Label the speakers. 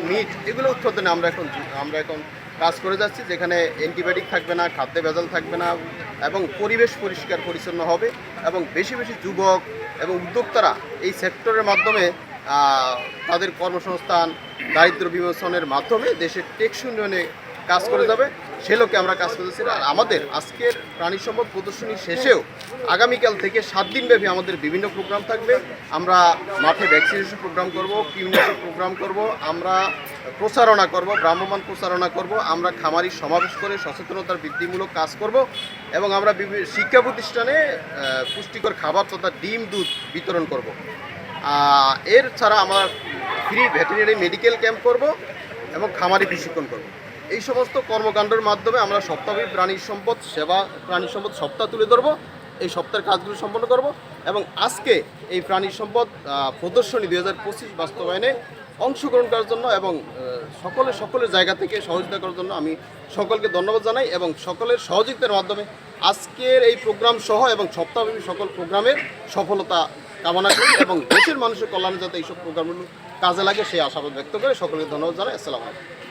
Speaker 1: Meet এগুলো উৎপাদনে আমরা এখন কাজ করে যাচ্ছি, যেখানে অ্যান্টিবায়োটিক থাকবে না, খাদ্যে ভেজাল থাকবে না এবং পরিবেশ পরিষ্কার পরিচ্ছন্ন হবে এবং বেশি বেশি যুবক এবং উদ্যোক্তারা এই সেক্টরের মাধ্যমে তাদের কর্মসংস্থান দারিদ্র্য বিমোচনের মাধ্যমে দেশের টেকসই উন্নয়নে কাজ করে যাবে, সে লোকে আমরা কাজ করতেছি। আর আমাদের আজকের প্রাণী সম্পদ প্রদর্শনী শেষেও আগামীকাল থেকে 7 দিনব্যাপী আমাদের বিভিন্ন প্রোগ্রাম থাকবে। আমরা মাঠে ভ্যাকসিনেশন প্রোগ্রাম করব, কিউনিশন প্রোগ্রাম করব, আমরা প্রচারণা করব, ভ্রাম্যমাণ প্রচারণা করব, আমরা খামারি সমাবেশ করে সচেতনতার বৃদ্ধিমূলক কাজ করব এবং আমরা শিক্ষা প্রতিষ্ঠানে পুষ্টিকর খাবার তথা ডিম দুধ বিতরণ করব। এর ছাড়া আমরা ফ্রি ভেটেরিনারি মেডিকেল ক্যাম্প করব এবং খামারি প্রশিক্ষণ করব। এই সমস্ত কর্মকাণ্ডের মাধ্যমে আমরা সপ্তাহব্যাপী প্রাণী সম্পদ সপ্তাহ তুলে ধরবো। এই সপ্তাহের কাজগুলো সম্পন্ন করব এবং আজকে এই প্রাণী সম্পদ প্রদর্শনী 2025 বাস্তবায়নে অংশগ্রহণ করার জন্য এবং সকলের জায়গা থেকে সহযোগিতা করার জন্য আমি সকলকে ধন্যবাদ জানাই এবং সকলের সহযোগিতার মাধ্যমে আজকের এই প্রোগ্রাম সহ এবং সপ্তাহব্যাপী সকল প্রোগ্রামের সফলতা কামনা করি এবং দেশের মানুষের কল্যাণে যাতে এইসব প্রোগ্রামগুলো কাজে লাগে সেই আশাবাদ ব্যক্ত করে সকলকে ধন্যবাদ জানাই। আসসালামু আলাইকুম।